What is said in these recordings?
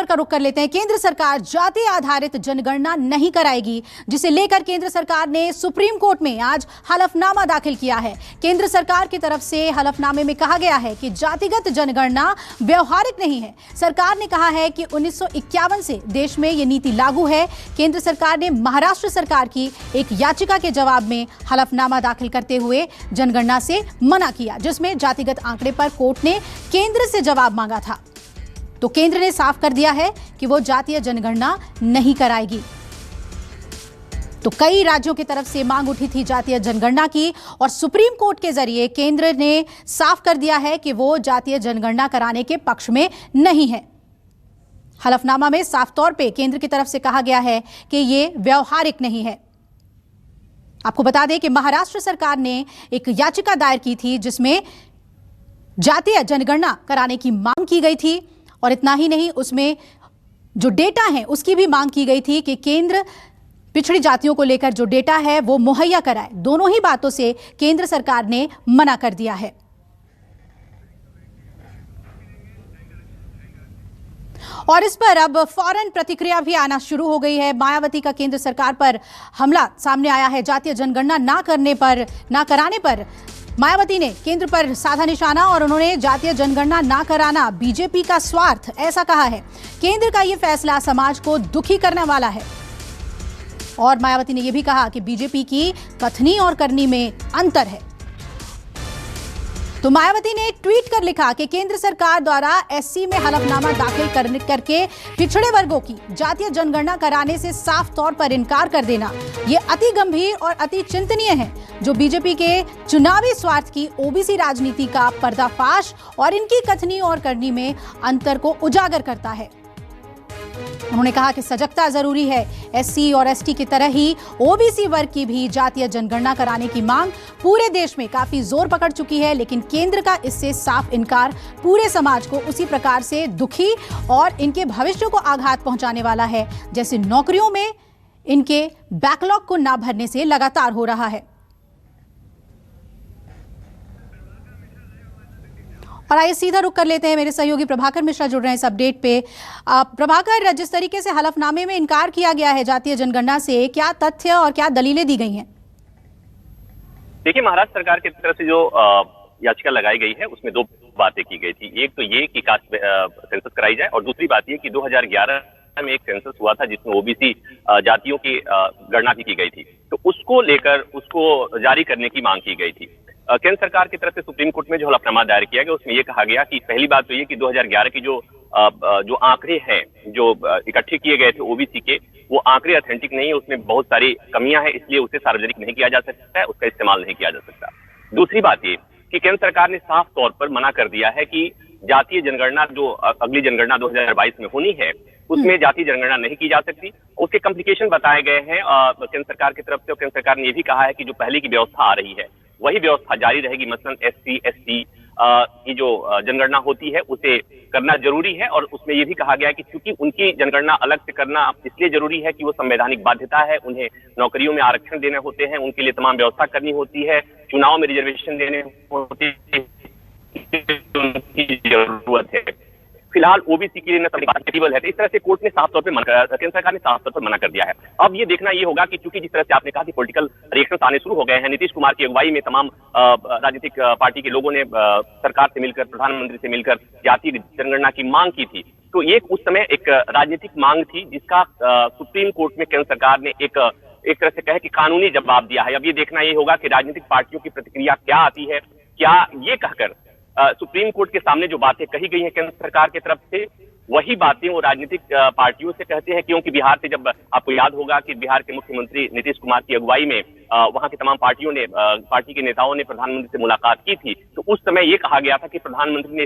का रुख कर लेते हैं। केंद्र सरकार जाति आधारित जनगणना नहीं कराएगी, जिसे लेकर केंद्र सरकार ने सुप्रीम कोर्ट में आज हलफनामा दाखिल किया है। केंद्र सरकार की तरफ से हलफनामे में कहा गया है कि जातिगत जनगणना व्यवहारिक नहीं है। सरकार ने कहा है कि 1951 से देश में यह नीति लागू है। केंद्र सरकार ने महाराष्ट्र सरकार की एक याचिका के जवाब में हलफनामा दाखिल करते हुए जनगणना से मना किया, जिसमें जातिगत आंकड़े पर कोर्ट ने केंद्र से जवाब मांगा था। तो केंद्र ने साफ कर दिया है कि वो जातीय जनगणना नहीं कराएगी। तो कई राज्यों की तरफ से मांग उठी थी जातीय जनगणना की, और सुप्रीम कोर्ट के जरिए केंद्र ने साफ कर दिया है कि वो जातीय जनगणना कराने के पक्ष में नहीं है। हलफनामा में साफ तौर पे केंद्र की तरफ से कहा गया है कि ये व्यवहारिक नहीं है। आपको बता दें कि महाराष्ट्र सरकार ने एक याचिका दायर की थी, जिसमें जातीय जनगणना कराने की मांग की गई थी, और इतना ही नहीं, उसमें जो डेटा है उसकी भी मांग की गई थी कि केंद्र पिछड़ी जातियों को लेकर जो डेटा है वो मुहैया कराए। दोनों ही बातों से केंद्र सरकार ने मना कर दिया है। और इस पर अब फौरन प्रतिक्रिया भी आना शुरू हो गई है। मायावती का केंद्र सरकार पर हमला सामने आया है। जातीय जनगणना ना कराने पर मायावती ने केंद्र पर साधा निशाना, और उन्होंने जातीय जनगणना ना कराना बीजेपी का स्वार्थ ऐसा कहा है। केंद्र का यह फैसला समाज को दुखी करने वाला है। और मायावती ने यह भी कहा कि बीजेपी की कथनी और करनी में अंतर है। तो मायावती ने ट्वीट कर लिखा कि केंद्र सरकार द्वारा एससी में हलफनामा दाखिल करके पिछड़े वर्गों की जातीय जनगणना कराने से साफ तौर पर इनकार कर देना यह अति गंभीर और अति चिंतनीय है, जो बीजेपी के चुनावी स्वार्थ की ओबीसी राजनीति का पर्दाफाश और इनकी कथनी और करनी में अंतर को उजागर करता है। उन्होंने कहा कि सजगता जरूरी है। एससी और एसटी की तरह ही ओबीसी वर्ग की भी जातीय जनगणना कराने की मांग पूरे देश में काफी जोर पकड़ चुकी है, लेकिन केंद्र का इससे साफ इनकार पूरे समाज को उसी प्रकार से दुखी और इनके भविष्य को आघात पहुंचाने वाला है, जैसे नौकरियों में इनके बैकलॉग को ना भरने से लगातार हो रहा है। और आइए सीधा रुख कर लेते हैं, मेरे सहयोगी प्रभाकर मिश्रा जुड़ रहे हैं इस अपडेट पे। प्रभाकर, जिस तरीके से हलफनामे में इनकार किया गया है जातीय जनगणना से, क्या तथ्य और क्या दलीलें दी गई हैं? देखिए, महाराष्ट्र सरकार की तरफ से जो याचिका लगाई गई है उसमें दो बातें की गई थी। एक तो ये कि कास्ट सेंसस कराई जाए, और दूसरी बात ये कि 2011 में एक सेंसस हुआ था जिसमें ओबीसी जातियों की गणना भी की गई थी। तो उसको लेकर उसको जारी करने की मांग की गई थी। केंद्र सरकार की तरफ से सुप्रीम कोर्ट में जो हलफनामा दायर किया गया उसमें यह कहा गया कि पहली बात तो ये कि 2011 की जो आंकड़े हैं जो इकट्ठे किए गए थे ओबीसी के, वो आंकड़े ऑथेंटिक नहीं है, उसमें बहुत सारी कमियां हैं, इसलिए उसे सार्वजनिक नहीं किया जा सकता है, उसका इस्तेमाल नहीं किया जा सकता। दूसरी बात ये कि केंद्र सरकार ने साफ तौर पर मना कर दिया है कि जातीय जनगणना जो अगली जनगणना 2022 में होनी है उसमें जातीय जनगणना नहीं की जा सकती। उसके कॉम्प्लिकेशन बताए गए हैं केंद्र सरकार की तरफ से, और केंद्र सरकार ने यह भी कहा है कि जो पहले की व्यवस्था आ रही है वही व्यवस्था जारी रहेगी। मसलन एससी एसटी की जो जनगणना होती है उसे करना जरूरी है, और उसमें यह भी कहा गया है कि क्योंकि उनकी जनगणना अलग से करना इसलिए जरूरी है कि वो संवैधानिक बाध्यता है, उन्हें नौकरियों में आरक्षण देने होते हैं, उनके लिए तमाम व्यवस्था करनी होती है, चुनाव में रिजर्वेशन देने होते हैं, उनकी जरूरत है। फिलहाल ओबीसी के लिए न कंपेटिबल है। तो इस तरह से कोर्ट ने साफ तौर पर केंद्र सरकार ने साफ तौर पर मना कर दिया है। अब ये देखना ये होगा कि चूंकि जिस तरह से आपने कहा कि पॉलिटिकल रिएक्शंस आने शुरू हो गए हैं, नीतीश कुमार की अगुवाई में तमाम राजनीतिक पार्टी के लोगों ने सरकार से मिलकर, प्रधानमंत्री से मिलकर जातीय जनगणना की मांग की थी। तो ये उस समय एक राजनीतिक मांग थी जिसका सुप्रीम कोर्ट में केंद्र सरकार ने एक तरह से कहे कि कानूनी जवाब दिया है। अब ये देखना ये होगा कि राजनीतिक पार्टियों की प्रतिक्रिया क्या आती है। क्या ये कहकर सुप्रीम कोर्ट के सामने जो बातें कही गई हैं केंद्र सरकार की तरफ से, वही बातें वो राजनीतिक पार्टियों से कहते हैं, क्योंकि बिहार से जब आपको याद होगा कि बिहार के मुख्यमंत्री नीतीश कुमार की अगुवाई में वहां की तमाम पार्टी के नेताओं ने प्रधानमंत्री से मुलाकात की थी, तो उस समय ये कहा गया था कि प्रधानमंत्री ने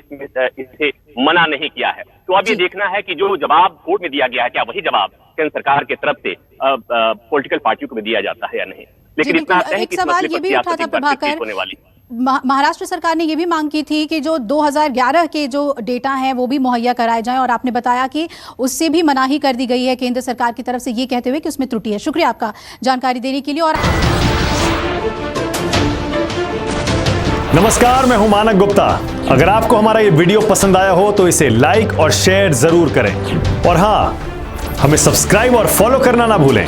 इससे मना नहीं किया है। तो अब ये देखना है कि जो जवाब कोर्ट में दिया गया है, क्या वही जवाब केंद्र सरकार की तरफ से पॉलिटिकल पार्टियों को भी दिया जाता है या नहीं। लेकिन इतना है कि सवाल ये भी उठा था प्रभाकर, होने वाली महाराष्ट्र सरकार ने यह भी मांग की थी कि जो 2011 के जो डेटा हैं वो भी मुहैया कराए जाएं, और आपने बताया कि उससे भी मनाही कर दी गई है केंद्र सरकार की तरफ से, ये कहते हुए कि उसमें त्रुटि है। शुक्रिया आपका जानकारी देने के लिए। और नमस्कार, मैं हूं मानक गुप्ता। अगर आपको हमारा ये वीडियो पसंद आया हो तो इसे लाइक और शेयर जरूर करें और हां, हमें सब्सक्राइब और फॉलो करना ना भूलें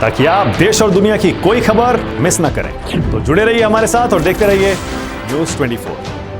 ताकि आप देश और दुनिया की कोई खबर मिस ना करें। तो जुड़े रहिए हमारे साथ और देखते रहिए न्यूज़ 24।